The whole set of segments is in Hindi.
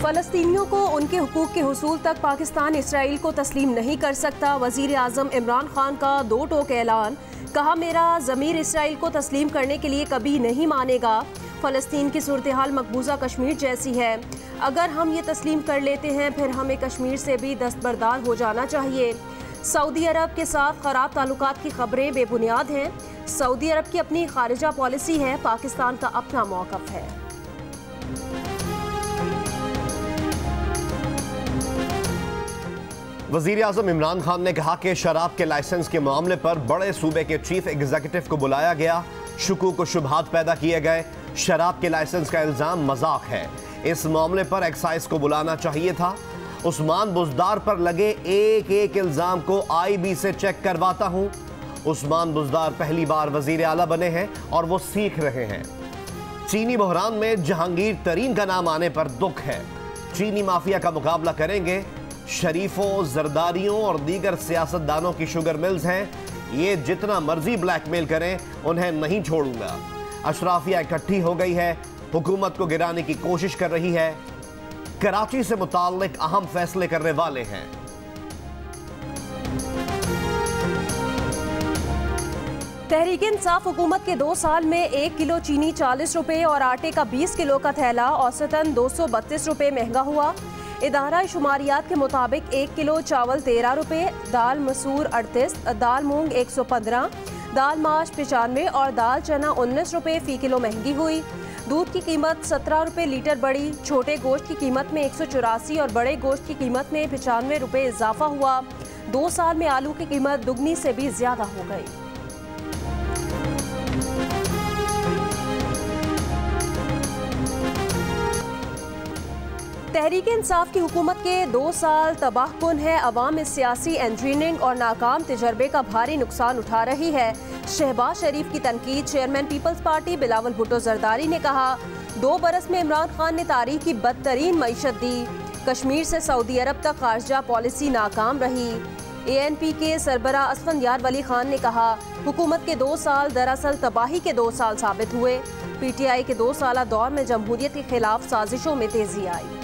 फ़लस्तीनियों को उनके हुकूक के हुसूल तक पाकिस्तान इसराइल को तस्लीम नहीं कर सकता। वज़ीर आज़म इमरान खान का दो टोक ऐलान। कहा, मेरा ज़मीर इसराइल को तस्लीम करने के लिए कभी नहीं मानेगा। फ़लस्तीन की सूरत हाल मकबूजा कश्मीर जैसी है। अगर हम ये तस्लीम कर लेते हैं फिर हमें कश्मीर से भी दस्तबरदार हो जाना चाहिए। सऊदी अरब के साथ ख़राब ताल्लुकात की खबरें बेबुनियाद हैं। सऊदी अरब की अपनी खारिजा पॉलिसी है, पाकिस्तान का अपना मौक़िफ़ है। वज़ीर आज़म इमरान खान ने कहा कि शराब के लाइसेंस के मामले पर बड़े सूबे के चीफ एग्जीक्यूटिव को बुलाया गया, शुकूक व शुबहात पैदा किए गए। शराब के लाइसेंस का इल्ज़ाम मजाक है, इस मामले पर एक्साइज को बुलाना चाहिए था। उस्मान बुज़दार पर लगे एक एक इल्ज़ाम को IB से चेक करवाता हूँ। उस्मान बुज़दार पहली बार वज़ीर आला बने हैं और वो सीख रहे हैं। चीनी बहरान में जहांगीर तरीन का नाम आने पर दुख है। चीनी माफिया का मुकाबला करेंगे। शरीफों, जरदारियों और दीगर सियासतदानों की शुगर मिल्स हैं, ये जितना मर्जी ब्लैकमेल करें उन्हें नहीं छोड़ूंगा। अशराफिया इकट्ठी हो गई है, हुकूमत को गिराने की कोशिश कर रही है। कराची से मुताल्लिक अहम फैसले करने वाले हैं। तहरीक इंसाफ हुकूमत के 2 साल में 1 किलो चीनी 40 रुपये और आटे का 20 किलो का थैला औसतन 232 रुपये महंगा हुआ। इदारा शुमारियात के मुताबिक 1 किलो चावल 13 रुपये, दाल मसूर 38, दाल मूंग 115, दाल माश 95 और दाल चना 19 रुपये फ़ी किलो महंगी हुई। दूध की कीमत 17 रुपये लीटर बढ़ी। छोटे गोश्त की कीमत में 184 और बड़े गोश्त की कीमत में 95 रुपये इजाफा हुआ। 2 साल में आलू की कीमत दुगनी से भी ज्यादा हो गई। तहरीक इंसाफ की हुकूमत के 2 साल तबाहकुन है। अवाम इस सियासी इंजीनियरिंग और नाकाम तजर्बे का भारी नुकसान उठा रही है। शहबाज शरीफ की तनकीद। चेयरमैन पीपल्स पार्टी बिलावल भुट्टो जरदारी ने कहा, 2 बरस में इमरान खान ने तारीख की बदतरीन मईशत दी। कश्मीर से सऊदी अरब तक खारजा पॉलिसी नाकाम रही। ANP के सरबरा असफंदयार वली खान ने कहा, हुकूमत के 2 साल दरअसल तबाही के 2 साल साबित हुए। PTI के 2 साला दौर में जमहूरियत के खिलाफ साजिशों में तेजी आई।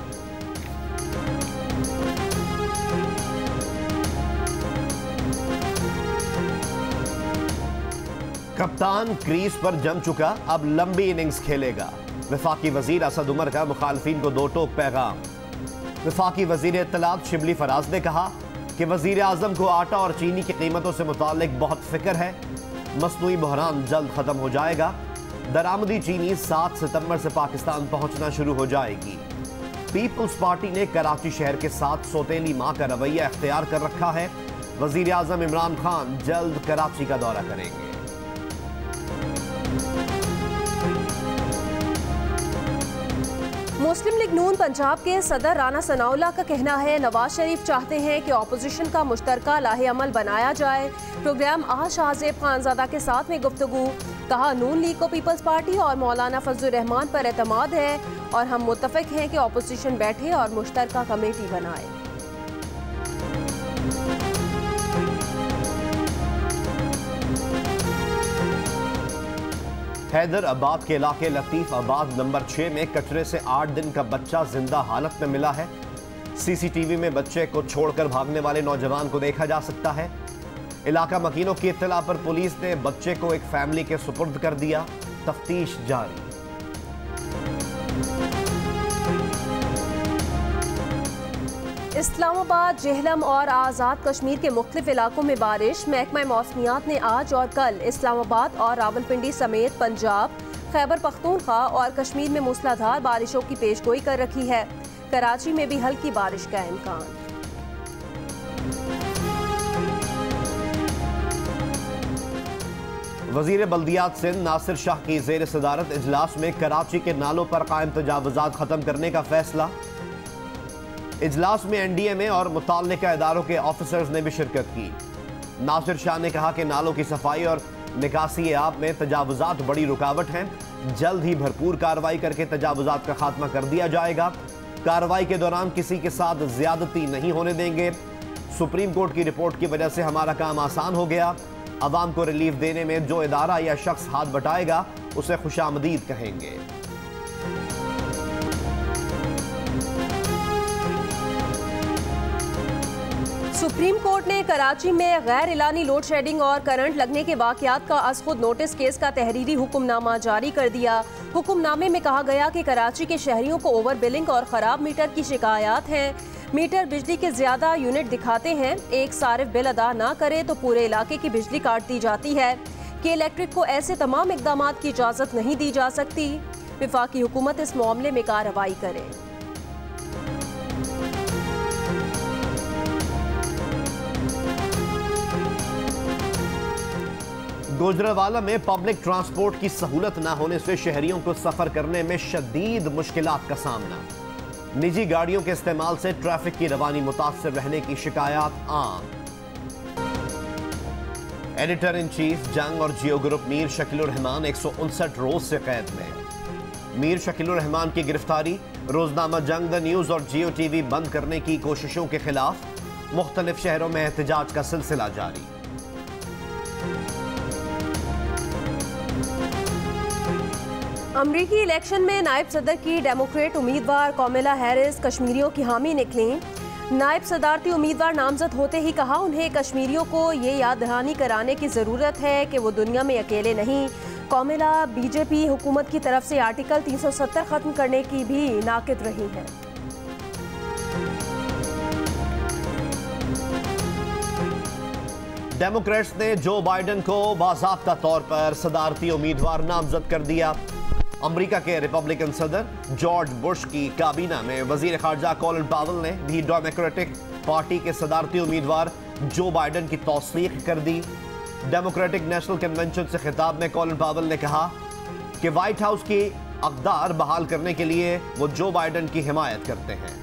कप्तान क्रीज पर जम चुका, अब लंबी इनिंग्स खेलेगा। वफाकी वजीर असद उमर का मुखालफिन को 2 टोक पैगाम। वफाकी वजीर इत्तलात शिबली फराज ने कहा कि वजीर आजम को आटा और चीनी की कीमतों से मुताल्लिक बहुत फिक्र है। मसनूई बहरान जल्द खत्म हो जाएगा। दरामदी चीनी 7 सितंबर से पाकिस्तान पहुंचना शुरू हो जाएगी। पीपल्स पार्टी ने कराची शहर के साथ सौतेली माँ का रवैया इख्तियार कर रखा है। वजीर आजम इमरान खान जल्द कराची का दौरा करेंगे। मुस्लिम लीग नून पंजाब के सदर राना सनाउल्लाह का कहना है, नवाज शरीफ चाहते हैं कि ऑपोजिशन का मुश्तरका लाहे अमल बनाया जाए। प्रोग्राम आज शाहजेब खानजादा के साथ में गुफ्तगू। कहा, नून लीग को पीपल्स पार्टी और मौलाना फजलुर रहमान पर एतमाद है और हम मुत्तफिक हैं कि ऑपोजिशन बैठे और मुश्तरका कमेटी बनाए। हैदराबाद के इलाके लतीफ आबाद नंबर 6 में कचरे से 8 दिन का बच्चा जिंदा हालत में मिला है। CCTV में बच्चे को छोड़कर भागने वाले नौजवान को देखा जा सकता है। इलाका मकीनों की इत्तला पर पुलिस ने बच्चे को एक फैमिली के सुपुर्द कर दिया। तफ्तीश जारी। इस्लामाबाद, जेहलम और आज़ाद कश्मीर के मुख्तलिफ इलाकों में बारिश। महकमा मौसमियात ने आज और कल इस्लामाबाद और रावलपिंडी समेत पंजाब, खैबर पख्तूनख्वा और कश्मीर में मूसलाधार बारिशों की पेशगोई कर रखी है। कराची में भी हल्की बारिश का इम्कान। वजीर बल्दियात सिंध नासिर शाह की ज़ेर सदारत इजलास में कराची के नालों पर कायम तजावुज़ात ख़त्म करने का फैसला। इजलास में NDMA और मुताल्लिका इदारों के ऑफिसर्स ने भी शिरकत की। नासिर शाह ने कहा कि नालों की सफाई और निकासी आब में तजावुज़ात बड़ी रुकावट हैं। जल्द ही भरपूर कार्रवाई करके तजावुज़ात का खात्मा कर दिया जाएगा। कार्रवाई के दौरान किसी के साथ ज्यादती नहीं होने देंगे। सुप्रीम कोर्ट की रिपोर्ट की वजह से हमारा काम आसान हो गया। अवाम को रिलीफ देने में जो इदारा या शख्स हाथ बटाएगा उसे खुशामदीद कहेंगे। सुप्रीम कोर्ट ने कराची में गैर इलानी लोड शेडिंग और करंट लगने के वाकयात का अज खुद नोटिस केस का तहरीरी हुक्मनामा जारी कर दिया। हुक्मनामे में कहा गया कि कराची के शहरियों को ओवर बिलिंग और ख़राब मीटर की शिकायत हैं। मीटर बिजली के ज़्यादा यूनिट दिखाते हैं, एक सारिफ बिल अदा ना करे तो पूरे इलाके की बिजली काट दी जाती है कि इलेक्ट्रिक को ऐसे तमाम इक़दाम की इजाज़त नहीं दी जा सकती। वफाकी हुकूमत इस मामले में कार्रवाई करे। गुजरांवाला में पब्लिक ट्रांसपोर्ट की सहूलत न होने से शहरियों को सफर करने में शदीद मुश्किलात का सामना। निजी गाड़ियों के इस्तेमाल से ट्रैफिक की रवानी मुतासर रहने की शिकायत आम। एडिटर इन चीफ जंग और जियो ग्रुप मीर शकीलुर रहमान 159 रोज से कैद में। मीर शकीलुर रहमान की गिरफ्तारी, रोजनामा जंग, द न्यूज और जियो टीवी बंद करने की कोशिशों के खिलाफ मुख्तलिफ शहरों में एहतजाज का सिलसिला जारी। अमरीकी इलेक्शन में नायब सदर की डेमोक्रेट उम्मीदवार कामिला हैरिस कश्मीरियों की हामी निकली। नायब सदारती उम्मीदवार नामजद होते ही कहा उन्हें कश्मीरियों को ये याद दहानी कराने की ज़रूरत है कि वो दुनिया में अकेले नहीं। कामिला बीजेपी हुकूमत की तरफ से आर्टिकल 370 ख़त्म करने की भी नाकिद रही है। डेमोक्रेट्स ने जो बाइडेन को बाज़ाब्ता तौर पर सदारती उम्मीदवार नामजद कर दिया। अमेरिका के रिपब्लिकन सदर जॉर्ज बुश की काबीना में वजीर खारजा कॉलिन पावेल ने भी डेमोक्रेटिक पार्टी के सदारती उम्मीदवार जो बाइडेन की तौसीक कर दी। डेमोक्रेटिक नेशनल कन्वेंशन से खिताब में कॉलिन पावेल ने कहा कि व्हाइट हाउस की अक़दार बहाल करने के लिए वो जो बाइडेन की हिमायत करते हैं।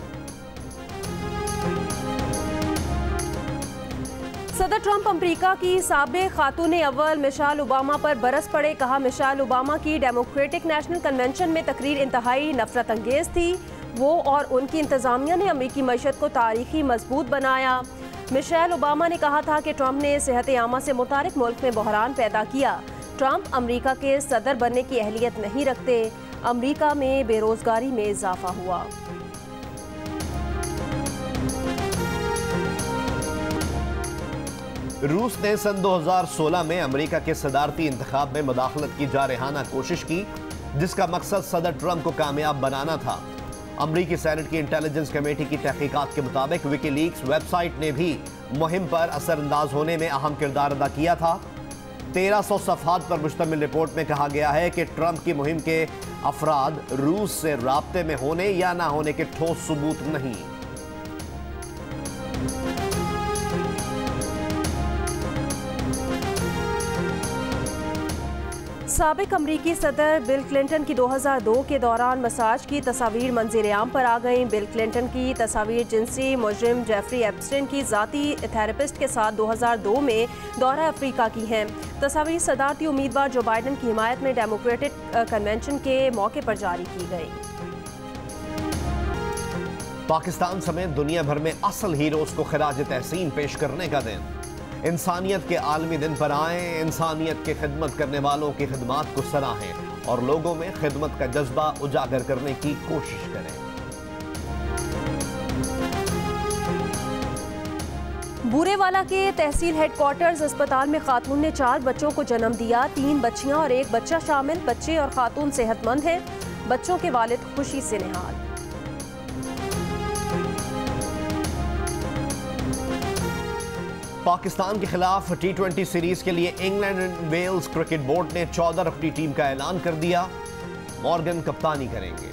सदर ट्रंप अमेरिका की साबिक़ खातून अव्वल मिशेल ओबामा पर बरस पड़े। कहा मिशेल ओबामा की डेमोक्रेटिक नेशनल कन्वेंशन में तकरीर इंतहाई नफरत अंगेज थी। वो और उनकी इंतजामिया ने अमेरिकी मईशत को तारीखी मजबूत बनाया। मिशेल ओबामा ने कहा था कि ट्रंप ने सेहत आमा से मुतारिक मुल्क में बहरान पैदा किया। ट्रंप अमेरिका के सदर बनने की अहलियत नहीं रखते। अमेरिका में बेरोजगारी में इजाफा हुआ। रूस ने सन 2016 में अमेरिका के सदारती इंतखाब में मुदाखलत की जारहाना कोशिश की, जिसका मकसद सदर ट्रंप को कामयाब बनाना था। अमेरिकी सेनेट की इंटेलिजेंस कमेटी की तहकीकात के मुताबिक विकीलीक्स वेबसाइट ने भी मुहिम पर असरअंदाज होने में अहम किरदार अदा किया था। 1300 सफ़हात पर मुश्तमिल रिपोर्ट में कहा गया है कि ट्रंप की मुहिम के अफराद रूस से राब्ते में होने या ना होने के ठोस सबूत नहीं। साबिक अमरीकी सदर बिल क्लिंटन की 2002 के दौरान मसाज की तस्वीर मंज़िल आम पर आ गईं। बिल क्लिंटन की तस्वीर जिनसी मुजरिम जेफरी एप्स्टाइन की ज़ाती थेरेपिस्ट के साथ 2002 में दौरा अफ्रीका की हैं। तस्वीर सदारती उम्मीदवार जो बाइडेन की हिमायत में डेमोक्रेटिक कन्वेंशन के मौके पर जारी की गई। पाकिस्तान समेत दुनिया भर में असल हीरोज को खिराज तहसीन पेश करने का दिन। इंसानियत के आलमी दिन पर आए, इंसानियत की खिदमत करने वालों की खिदमत को सराहें और लोगों में खिदमत का जज्बा उजागर करने की कोशिश करें। बूरेवाला के तहसील हेडक्वार्टर्स अस्पताल में खातून ने 4 बच्चों को जन्म दिया। 3 बच्चियां और 1 बच्चा शामिल। बच्चे और खातून सेहतमंद हैं। बच्चों के वालिद खुशी से निहाल। पाकिस्तान के खिलाफ T20 सीरीज के लिए England and Wales Cricket Board ने 14 रकनी टीम का ऐलान कर दिया। मॉर्गन कप्तानी करेंगे।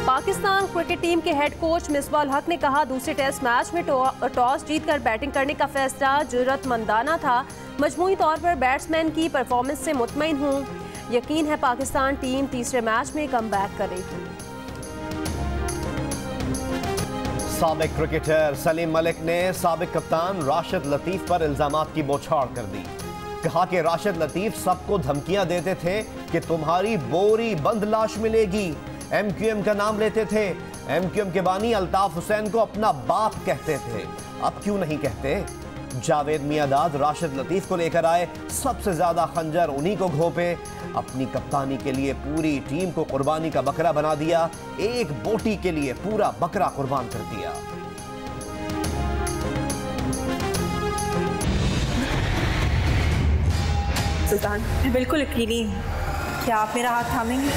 पाकिस्तान क्रिकेट टीम के हेड कोच मिसबाह हक ने कहा दूसरे टेस्ट मैच में टॉस जीतकर बैटिंग करने का फैसला जुर्रतमंदाना था। मजमूई तौर पर बैट्समैन की परफॉर्मेंस से मुतमईन हूँ। यकीन है पाकिस्तान टीम तीसरे मैच में कमबैक करेगी। साबिक क्रिकेटर सलीम मलिक ने साबिक कप्तान राशिद लतीफ पर इल्जामात की बौछार कर दी। कहा कि राशिद लतीफ सबको धमकियां देते थे कि तुम्हारी बोरी बंद लाश मिलेगी। MQM का नाम लेते थे। MQM के बानी अल्ताफ हुसैन को अपना बाप कहते थे। अब क्यों नहीं कहते? जावेद मियांदाद राशिद लतीफ को लेकर आए, सबसे ज्यादा खंजर उन्हीं को घोंपे। अपनी कप्तानी के लिए पूरी टीम को कुर्बानी का बकरा बना दिया, एक बोटी के लिए पूरा बकरा कुर्बान कर दिया। सुल्तान, बिल्कुल यकीनी क्या आप मेरा हाथ थामेंगे?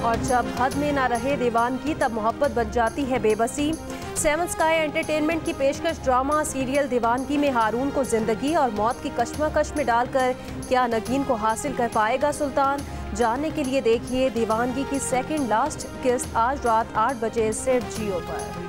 और जब हद में ना रहे दीवानगी तब मोहब्बत बन जाती है बेबसी। सेवन स्काई एंटरटेनमेंट की पेशकश ड्रामा सीरियल दीवानगी में हारून को जिंदगी और मौत की कश्मकश में डालकर क्या नगीन को हासिल कर पाएगा सुल्तान? जानने के लिए देखिए दीवानगी की सेकंड लास्ट किस्त आज रात 8 बजे सिर्फ जियो पर।